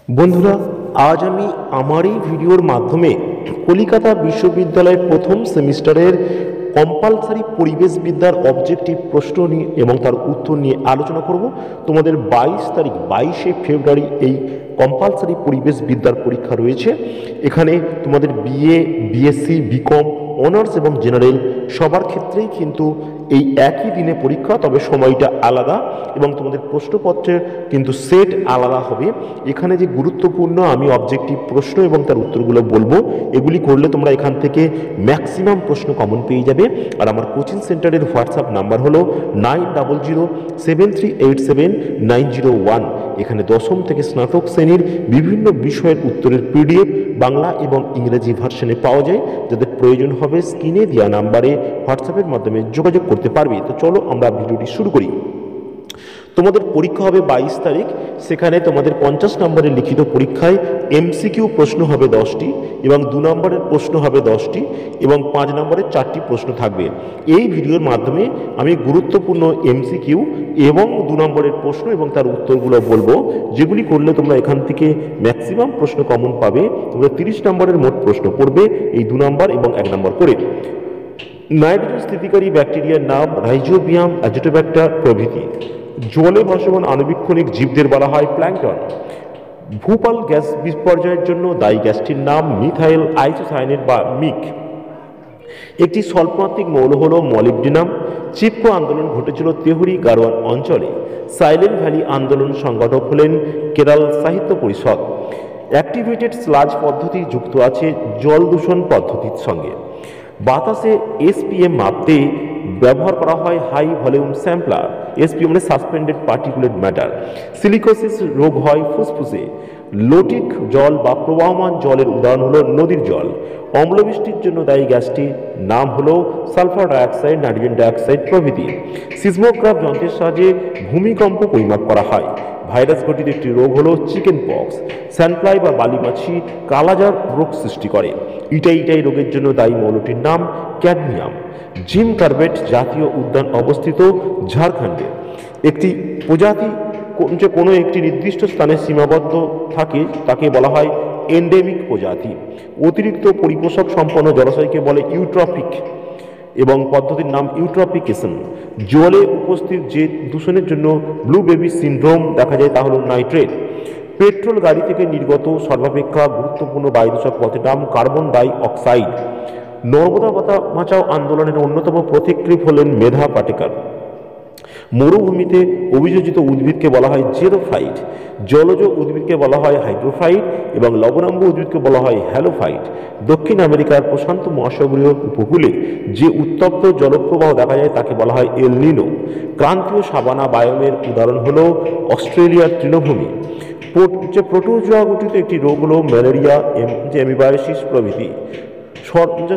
বন্ধুরা, আজ আমি আমার এই ভিডিওর মাধ্যমে কলিকাতা বিশ্ববিদ্যালয়ের প্রথম সেমিস্টারের কম্পালসারি পরিবেশবিদ্যার অবজেক্টিভ প্রশ্ন নিয়ে এবং তার উত্তর নিয়ে আলোচনা করব। তোমাদের 22শে ফেব্রুয়ারি এই কম্পালসারি পরিবেশবিদ্যার পরীক্ষা রয়েছে। এখানে তোমাদের বিএ, বিএসসি, বিকম, অনার্স এবং জেনারেল সবার ক্ষেত্রেই কিন্তু এই একই দিনে পরীক্ষা, তবে সময়টা আলাদা এবং তোমাদের প্রশ্নপত্রের কিন্তু সেট আলাদা হবে। এখানে যে গুরুত্বপূর্ণ আমি অবজেক্টিভ প্রশ্ন এবং তার উত্তরগুলো বলবো, এগুলি করলে তোমরা এখান থেকে ম্যাক্সিমাম প্রশ্ন কমন পেয়ে যাবে। আর আমার কোচিং সেন্টারের হোয়াটসঅ্যাপ নাম্বার হলো 9007387901। এখানে দশম থেকে স্নাতক শ্রেণীর বিভিন্ন বিষয়ের উত্তরের পিডিএফ বাংলা এবং ইংরেজি ভার্সনে পাওয়া যায়। যাদের প্রয়োজন হবে স্ক্রিনে দেওয়া নাম্বারে হোয়াটসঅ্যাপের মাধ্যমে যোগাযোগ করতে পারবে। তো চলো আমরা ভিডিওটি শুরু করি। তোমাদের পরীক্ষা হবে 22 তারিখ। সেখানে তোমাদের 50 নম্বরের লিখিত পরীক্ষায় এমসিকিউ প্রশ্ন হবে 10টি এবং 2 নম্বরের প্রশ্ন হবে 10টি এবং 5 নম্বরের 4টি প্রশ্ন থাকবে। এই ভিডিওর মাধ্যমে আমি গুরুত্বপূর্ণ এমসিকিউ এবং 2 নম্বরের প্রশ্ন এবং তার উত্তরগুলো বলবো, যেগুলি করলে তোমরা এখান থেকে ম্যাক্সিমাম প্রশ্ন কমন পাবে। তোমরা 30 নম্বরের মোট প্রশ্ন পড়বে, এই 2 নম্বর এবং 1 নম্বর করে। নাইট্রোজেন স্থিতিকারী ব্যাকটেরিয়ার নাম রাইজোবিয়াম, অ্যাজিটোব্যাক্টার প্রভৃতি। জলে ভাসমান আণুবীক্ষণিক জীবদের বলা হয় প্ল্যাঙ্কটন। ভূপাল গ্যাস বিপর্যয়ের জন্য দায়ী গ্যাসটির নাম মিথাইল আইসোসায়ানেট বা মিক। একটি স্বল্পমাত্রিক মৌল হল মলিবডিনাম। চিপকো আন্দোলন ঘটেছিল তেহরি গারোয়ান অঞ্চলে। সাইলেন্ট ভ্যালি আন্দোলন সংগঠক হলেন কেরল সাহিত্য পরিষদ। অ্যাক্টিভেটেড স্লাজ পদ্ধতি যুক্ত আছে জল দূষণ পদ্ধতির সঙ্গে। বাতাসে এসপিএম মাপতে ব্যবহার করা হয় হাই ভলিউম স্যাম্পলার। এসপিএম মানে সাসপেন্ডেড পার্টিকুলেট ম্যাটার। সিলিকোসিস রোগ হয় ফুসফুসে। লোটিক জল বা প্রবাহমান জলের উদাহরণ হলো নদীর জল। অম্লবৃষ্টির জন্য দায়ী গ্যাসটির নাম হলো সালফার ডাইঅক্সাইড, নাইট্রোজেন ডাইঅক্সাইড প্রভৃতি। সিসমোগ্রাফ যন্ত্রের সাহায্যে ভূমিকম্প পরিমাপ করা হয়। ভাইরাস ঘটিত একটি রোগ হলো চিকেন পক্স। স্যান্ডফ্লাই বা বালিমাছি কালাজার রোগ সৃষ্টি করে। ইটাই রোগের জন্য দায়ী মৌলটির নাম ক্যাডমিয়াম। জিম কার্বেট জাতীয় উদ্যান অবস্থিত ঝাড়খণ্ডে। একটি প্রজাতি যে কোনো একটি নির্দিষ্ট স্থানে সীমাবদ্ধ থাকে তাকে বলা হয় এন্ডেমিক প্রজাতি। অতিরিক্ত পরিপোষক সম্পন্ন জলাশয়কে বলে ইউট্রপিক এবং পদ্ধতির নাম ইউট্রপিকেশন। জলে উপস্থিত যে দূষণের জন্য ব্লু বেবি সিনড্রোম দেখা যায় তা হল নাইট্রেট। পেট্রোল গাড়ি থেকে নির্গত সর্বাপেক্ষা গুরুত্বপূর্ণ বায়ুদূষক পথের নাম কার্বন ডাই অক্সাইড। নর্মদা বাঁচাও আন্দোলনের অন্যতম পথিকৃৎ হলেন মেধা পাটেকর। মরুভূমিতে অভিযোজিত উদ্ভিদকে বলা হয় জেরোফাইট। জলজ উদ্ভিদকে বলা হয় হাইড্রোফাইট এবং লবণাম্ব উদ্ভিদকে বলা হয় হ্যালোফাইট। দক্ষিণ আমেরিকার প্রশান্ত মহাসাগরীয় উপকূলে যে উত্তপ্ত জলপ্রবাহ দেখা যায় তাকে বলা হয় এল নিনো। ক্রান্তীয় সাবানা বায়োমের উদাহরণ হল অস্ট্রেলিয়ার তৃণভূমি। প্রোটোজোয়া গঠিত একটি রোগ হল ম্যালেরিয়া, অ্যামিবায়োসিস প্রভৃতি।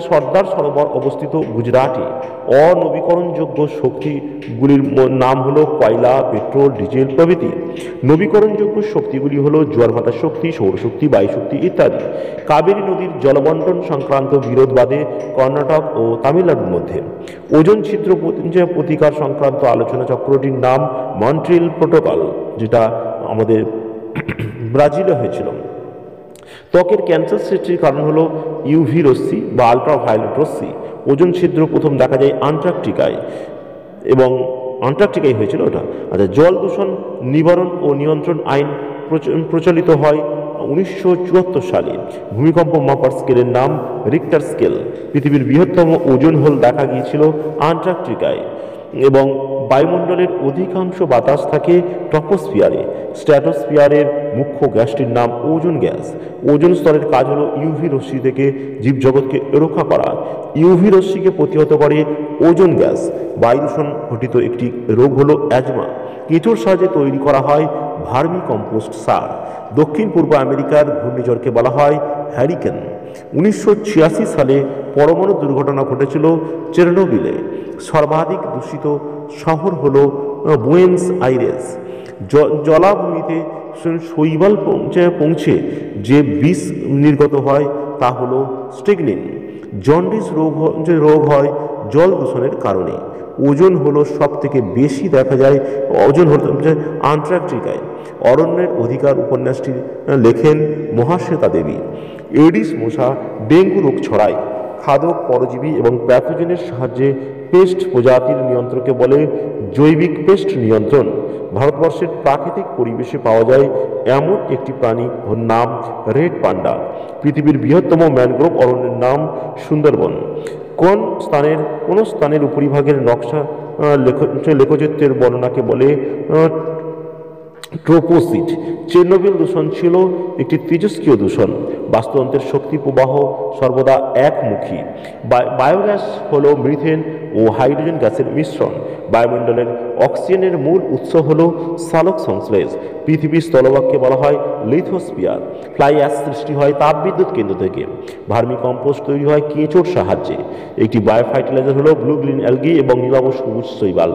সর্দার সরোবর অবস্থিত গুজরাটে। অনবীকরণযোগ্য শক্তিগুলির নাম হলো কয়লা, পেট্রোল, ডিজেল প্রভৃতি। নবীকরণযোগ্য শক্তিগুলি হলো জোয়ার-ভাটার শক্তি, সৌরশক্তি, বায়ুশক্তি ইত্যাদি। কাবেরী নদীর জলবন্টন সংক্রান্ত বিরোধ বাধে কর্ণাটক ও তামিলনাড়ুর মধ্যে। ওজোন ছিদ্র প্রতিকার সংক্রান্ত আলোচনা চক্রটির নাম মন্ট্রিয়াল প্রোটোকল, যেটা আমাদের ব্রাজিলে হয়েছিল। ত্বকের ক্যান্সার সৃষ্টির কারণ হলো ইউভি রশ্মি বা আল্ট্রাভায়োলেট রশ্মি। ওজোন ছিদ্র প্রথম দেখা যায় আন্টার্কটিকায় এবং আন্টার্কটিকায় হয়েছিল ওটা। আচ্ছা, জল দূষণ নিবারণ ও নিয়ন্ত্রণ আইন প্রচলিত হয় 1974 সালে। ভূমিকম্প মাপার স্কেলের নাম রিক্টার স্কেল। পৃথিবীর বৃহত্তম ওজোন হোল দেখা গিয়েছিল আন্টার্কটিকায় এবং বায়ুমণ্ডলের অধিকাংশ বাতাস থাকে ট্রপোস্ফিয়ারে। স্ট্র্যাটোস্ফিয়ারের মুখ্য গ্যাসটির নাম ওজোন গ্যাস। ওজোন স্তরের কাজ হলো ইউভি রশ্মি থেকে জীবজগৎকে রক্ষা করা। ইউভি রশ্মিকে প্রতিহত করে ওজোন গ্যাস। বায়ু দূষণ ঘটিত একটি রোগ হলো অ্যাজমা। কেঁচোর সাহায্যে তৈরি করা হয় ভার্মি কম্পোস্ট সার। দক্ষিণ পূর্ব আমেরিকার ঘূর্ণিঝড়কে বলা হয় হ্যারিকেন। 1986 সালে পরমাণু দুর্ঘটনা ঘটেছিল চেরনোবিলে। সর্বাধিক দূষিত শহর হল বুয়েন্স আইরেস। জলাভূমিতে শৈবাল পৌঁছে যে বিষ নির্গত হয় তা হল স্ট্রিকনিন। জন্ডিস রোগ হয় জল দূষণের কারণে। ওজন হলো সব থেকে বেশি দেখা যায়, ওজন হলো আন্টার্কটিকায়। অরণ্যের অধিকার উপন্যাসটি লেখেন মহাশ্বেতা দেবী। এডিস মশা ডেঙ্গু রোগ ছড়ায়। খাদক, পরজীবী এবং প্যাথোজেনের সাহায্যে পেস্ট প্রজাতির নিয়ন্ত্রণকে বলে জৈবিক পেস্ট নিয়ন্ত্রণ। ভারতবর্ষের প্রাকৃতিক পরিবেশে পাওয়া যায় এমন একটি প্রাণী, ওর নাম রেড পান্ডা। পৃথিবীর বৃহত্তম ম্যানগ্রোভ অরণ্যের নাম সুন্দরবন। কোন স্থানের উপরিভাগের নকশা লেখচিত্রের বর্ণনাকে বলে ট্রোপোসিট। চেরনোবিল দূষণ ছিল একটি তেজস্ক্রিয় দূষণ। বাস্তুতন্ত্রের শক্তি প্রবাহ সর্বদা একমুখী। বায়োগ্যাস হল মিথেন ও হাইড্রোজেন গ্যাসের মিশ্রণ। বায়ুমণ্ডলের অক্সিজেনের মূল উৎস হল সালোক সংশ্লেষ। পৃথিবীর স্থলভাগকে বলা হয় লিথোস্ফিয়ার। ফ্লাই অ্যাশ সৃষ্টি হয় তাপবিদ্যুৎ কেন্দ্র থেকে। ভার্মি কম্পোস্ট তৈরি হয় কেঁচোর সাহায্যে। একটি বায়োফার্টিলাইজার হল ব্লু গ্রিন অ্যালগি এবং নীলাভ সবুজ শৈবাল।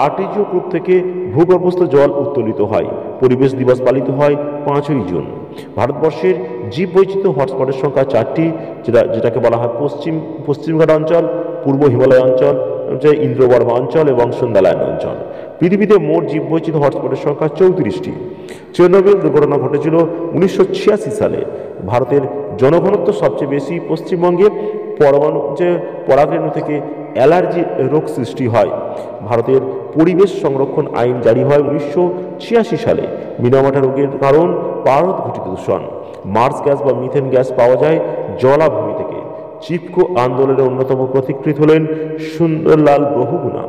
আর্টেজীয় কূপ থেকে ভূগর্ভস্থ জল উত্তোলিত হয়। পরিবেশ দিবস পালিত হয় 5ই জুন। ভারতবর্ষের জীববৈচিত্র্য হটস্পটের সংখ্যা 4টি, যেটাকে বলা হয় পশ্চিমঘাট অঞ্চল, পূর্ব হিমালয় অঞ্চল, ইন্দ্রবর্মা অঞ্চল এবং সুন্দালায়ন অঞ্চল। পৃথিবীতে মোট জীববৈচিত্র্য হটস্পটের সংখ্যা 34টি। চেরনোবিল দুর্ঘটনা ঘটেছিল 1986 সালে। ভারতের জনঘনত্ব সবচেয়ে বেশি। পশ্চিমবঙ্গে পরাগরেণু থেকে অ্যালার্জি রোগ সৃষ্টি হয়। ভারতের পরিবেশ সংরক্ষণ আইন জারি হয় 1986 সালে। মিনামাটা রোগের কারণ পারদ ঘটিত দূষণ। মার্স গ্যাস বা মিথেন গ্যাস পাওয়া যায় জলাভূমি থেকে। চিপকো আন্দোলনের অন্যতম প্রতিকৃত হলেন সুন্দরলাল বহুগুণা।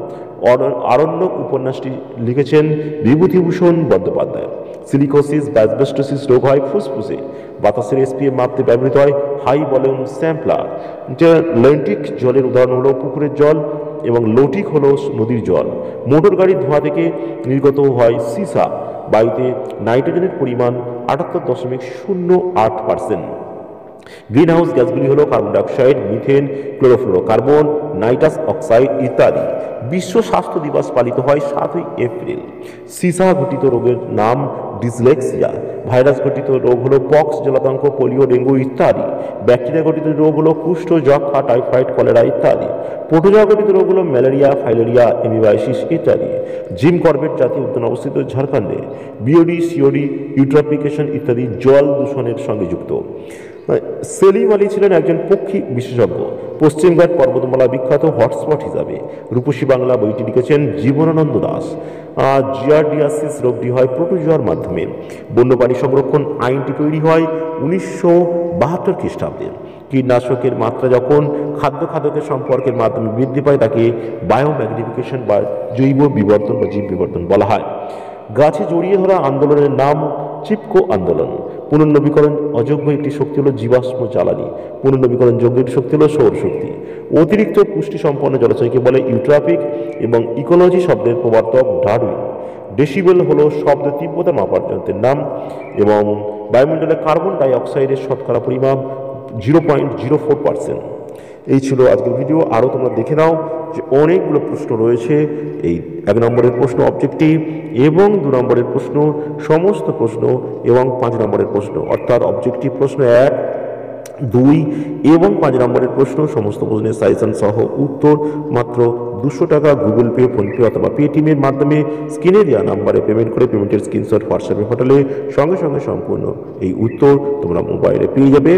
আরণ্যক উপন্যাসটি লিখেছেন বিভূতিভূষণ বন্দ্যোপাধ্যায়। সিলিকোসিস বা অ্যাসবেস্টোসিস রোগ হয় ফুসফুসে। বাতাসের এসপিএম মাপতে ব্যবহৃত হয় হাই ভলিউম স্যাম্পলার। লেন্টিক জলের উদাহরণ হলো পুকুরের জল এবং লোটিক হলো নদীর জল। মোটর গাড়ির ধোঁয়া থেকে নির্গত হয় সিসা। বায়ুতে নাইট্রোজেনের পরিমাণ 78.08%। গ্রিনহাউস গ্যাসগুলি হলো carbon dioxide, methane, chlorofluorocarbon, nitrous oxide ইত্যাদি। বিশ্ব স্বাস্থ্য দিবস পালিত হয় 7ই এপ্রিল। সিসা ঘটিত রোগের নাম ডিসলেক্সিয়া। ভাইরাস ঘটিত রোগ হলো পক্স, জলাতঙ্ক, পোলিও, ডেঙ্গু ইত্যাদি। ব্যাকটেরিয়া ঘটিত রোগ হলো কুষ্ঠ, যক্ষা, টাইফয়েড, কলেরা ইত্যাদি। প্রোটোজোয়া ঘটিত রোগ হলো ম্যালেরিয়া, ফাইলেরিয়া, এমিবাইসিস ইত্যাদি। জিম করবেট জাতীয় উদ্যান অবস্থিত ঝাড়খণ্ডে। বিওডি, সিওডি, ইউট্রফিকেশন ইত্যাদি জল দূষণের সঙ্গে যুক্ত। সেলিম আলী ছিলেন একজন পক্ষী বিশেষজ্ঞ। পশ্চিমঘাট পর্বতমালা বিখ্যাত হটস্পট হিসাবে। রূপসী বাংলা বইটি লিখেছেন জীবনানন্দ দাস। জিয়ার্ডিয়াসিস রোগটি হয় প্রোটোজোয়ার মাধ্যমে। বন্যপ্রাণী সংরক্ষণ আইনটি তৈরি হয় 1972 খ্রিস্টাব্দে। কীটনাশকের মাত্রা যখন খাদ্যের সম্পর্কের মাধ্যমে বৃদ্ধি পায় তাকে বায়োম্যাগনিফিকেশন বা জৈব বিবর্তন বা জীব বিবর্তন বলা হয়। গাছে জড়িয়ে ধরা আন্দোলনের নাম চিপকো আন্দোলন। পুনর্নবীকরণ অযোগ্য একটি শক্তি হলো জীবাশ্ম জ্বালানি। পুনর্নবীকরণ যোগ্য একটি শক্তি হলো সৌরশক্তি। অতিরিক্ত পুষ্টি সম্পন্ন জলাশয়কে বলে ইউট্রপিক এবং ইকোলজি শব্দের প্রবর্তক ডারউইন। ডেসিবেল হলো শব্দ তীব্রতা মাপার যন্ত্রের নাম এবং বায়ুমণ্ডলে কার্বন ডাই অক্সাইডের শতকরা পরিমাপ 0.04%। এই ছিল আজকের ভিডিও। আরও তোমরা দেখে নাও যে অনেকগুলো প্রশ্ন রয়েছে। এই 1 নম্বরের প্রশ্ন অবজেক্টিভ এবং 2 নম্বরের প্রশ্ন সমস্ত প্রশ্ন এবং 5 নম্বরের প্রশ্ন, অর্থাৎ অবজেক্টিভ প্রশ্ন 1, 2 এবং 5 নম্বরের প্রশ্ন সমস্ত প্রশ্নের সাজেশন সহ উত্তর মাত্র 200 টাকা গুগল পে, ফোনপে অথবা পেটিএমের মাধ্যমে স্ক্রিনে দেওয়া নাম্বারে পেমেন্ট করে পেমেন্টের স্ক্রিনশট হোয়াটসঅ্যাপে পাঠালে সঙ্গে সঙ্গে সম্পূর্ণ এই উত্তর তোমরা মোবাইলে পেয়ে যাবে।